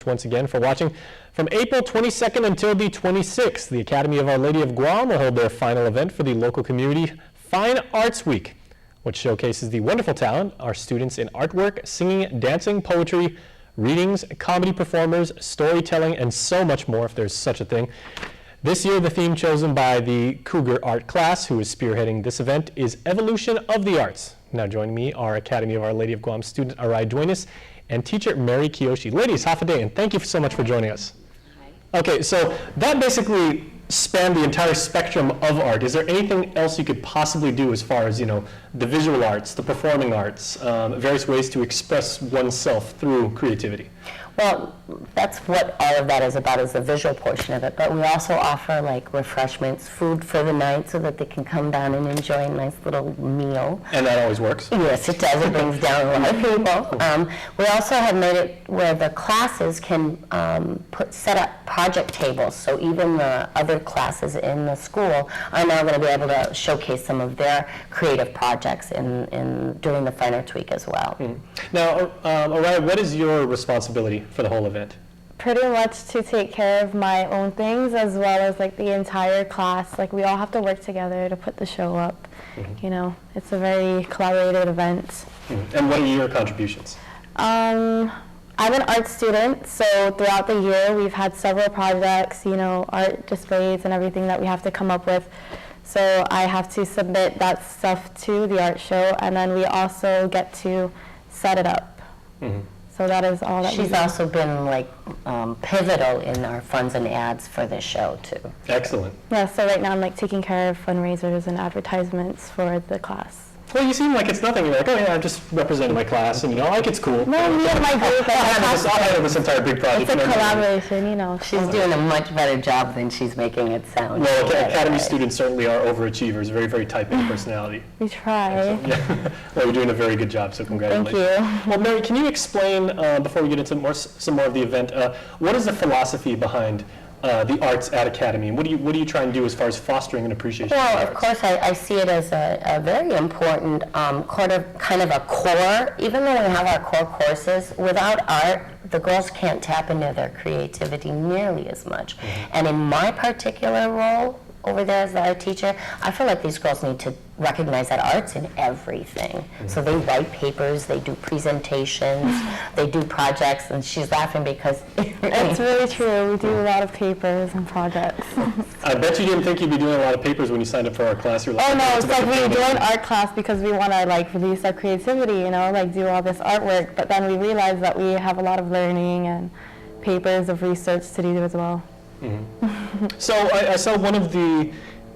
once again for watching. From April 22nd until the 26th, the Academy of Our Lady of Guam will hold their final event for the local community Fine Arts Week, which showcases the wonderful talent our students in artwork, singing, dancing, poetry, readings, comedy performers, storytelling, and so much more, if there's such a thing. This year, the theme chosen by the Cougar Art class, who is spearheading this event, is Evolution of the Arts. Now joining me are Academy of Our Lady of Guam student Ariah Duenas and teacher Mary Kioshi. Ladies, half a day, and thank you so much for joining us. Hi. Okay, so that basically spanned the entire spectrum of art. Is there anything else you could possibly do as far as, the visual arts, the performing arts, various ways to express oneself through creativity? Well, that's what all of that is about, is the visual portion of it. But we also offer like refreshments, food for the night, so that they can come down and enjoy a nice little meal. And that always works? Yes, it does. It brings down a lot of people. We also have made it where the classes can set up project tables. So even the other classes in the school are now going to be able to showcase some of their creative projects during the Fine Arts Week as well. Now, Ariah, what is your responsibility for the whole event? Pretty much to take care of my own things as well as like the entire class. Like we all have to work together to put the show up. It's a very collaborative event. And what are your contributions? I'm an art student, so throughout the year we've had several projects, art displays and everything that we have to come up with. So I have to submit that stuff to the art show, and then we also get to set it up. So that is all that She's also been like pivotal in our funds and ads for this show too. Excellent. Yeah, so right now I'm like taking care of fundraisers and advertisements for the class. Well, you seem like it's nothing. You're like, oh yeah, I'm just representing my class, and it's cool. No, me and my group. I'll handle this entire big project. It's a collaboration, She's doing a much better job than she's making it sound. Well, Academy students certainly are overachievers, very, very type A personality. We try. Yeah. Well, you're doing a very good job, so congratulations. Thank you. Well, Mary, can you explain, before we get into some more of the event, what is the philosophy behind the arts at Academy, and what do you try and do as far as fostering an appreciation Well, of of course, I see it as a very important kind of a core. Even though we have our core courses, without art, the girls can't tap into their creativity nearly as much. And in my particular role over there as the art teacher, I feel like these girls need to recognize that art's in everything. So they write papers, they do presentations, they do projects, and she's laughing because it's really true. We do a lot of papers and projects. I bet you didn't think you'd be doing a lot of papers when you signed up for our class. You're like, oh no, it's like we joined art class because we want to like release our creativity, do all this artwork, but then we realized that we have a lot of learning and papers of research to do as well. So I saw one of the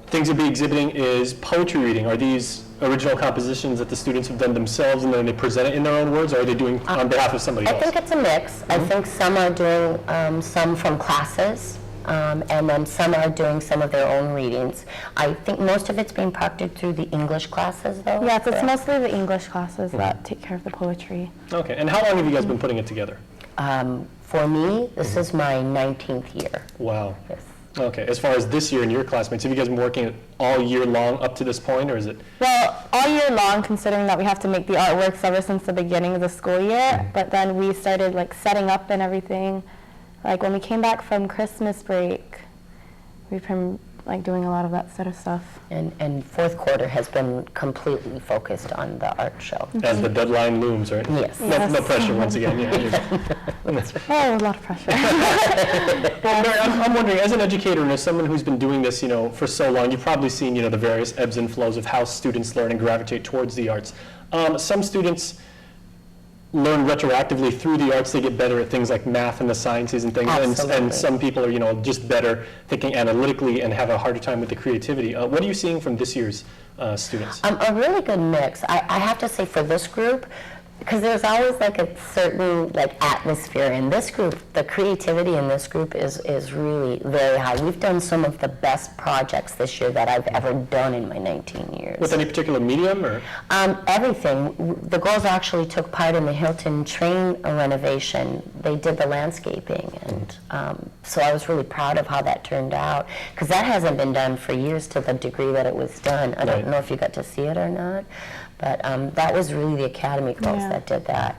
things you'll be exhibiting is poetry reading. Are these original compositions that the students have done themselves and then they present it in their own words, or are they doing on behalf of somebody else? I think it's a mix. I think some are doing some from classes, and then some are doing some of their own readings. I think most of it's being proctored through the English classes, though. Yes, it's mostly the English classes that take care of the poetry. Okay, and how long have you guys been putting it together? For me, this is my 19th year. Wow. Yes. Okay, as far as this year and your classmates, have you guys been working all year long up to this point, or is it? Well, all year long, considering that we have to make the artworks ever since the beginning of the school year, but then we started like setting up and everything. Like when we came back from Christmas break, we've been like doing a lot of that sort of stuff. And fourth quarter has been completely focused on the art show. As the deadline looms, right? Yes. No pressure once again. Oh, a lot of pressure. Well, Mary, I'm wondering, as an educator and as someone who's been doing this, for so long, you've probably seen, the various ebbs and flows of how students learn and gravitate towards the arts. Some students learn retroactively through the arts. They get better at things like math and the sciences and things. And some people are, just better thinking analytically and have a harder time with the creativity. What are you seeing from this year's students? A really good mix. I have to say for this group, because there's always like a certain atmosphere in this group. The creativity in this group is really very high. We've done some of the best projects this year that I've ever done in my 19 years. With any particular medium, or? Everything. The girls actually took part in the Hilton train renovation. They did the landscaping, and so I was really proud of how that turned out, because that hasn't been done for years to the degree that it was done. I don't know if you got to see it or not, But that was really the Academy girls Yeah. that did that.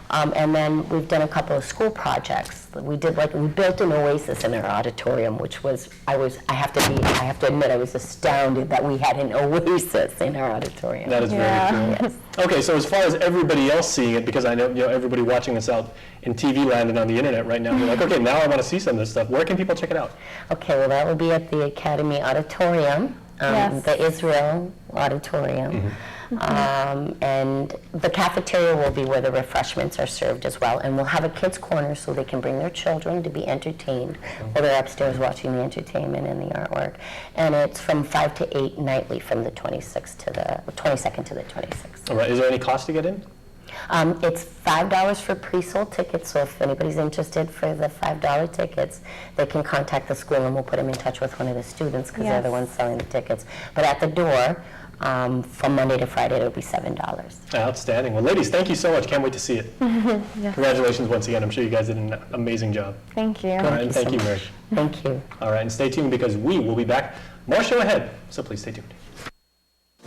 And then we've done a couple of school projects. We built an oasis in our auditorium, which was, I have to admit, I was astounded that we had an oasis in our auditorium. That is Yeah. very cool. Yes. Okay, so as far as everybody else seeing it, because I know, everybody watching this out in TV land and on the internet right now, they're like, okay, now I want to see some of this stuff. Where can people check it out? Okay, well, that will be at the Academy Auditorium, Yes. the Israel Auditorium. And the cafeteria will be where the refreshments are served as well. And we'll have a kids' corner so they can bring their children to be entertained while they're upstairs watching the entertainment and the artwork. And it's from 5 to 8 nightly from the 22nd to the 26th. All right, is there any cost to get in? It's $5 for pre-sold tickets, so if anybody's interested for the $5 tickets, they can contact the school and we'll put them in touch with one of the students because they're the Yes. ones selling the tickets. But at the door, from Monday to Friday, it'll be $7. Outstanding. Well, ladies, thank you so much. Can't wait to see it. Congratulations once again. I'm sure you guys did an amazing job. Thank you. All right, and thank you, Mary. Thank you. All right, and stay tuned because we will be back. More show ahead, so please stay tuned.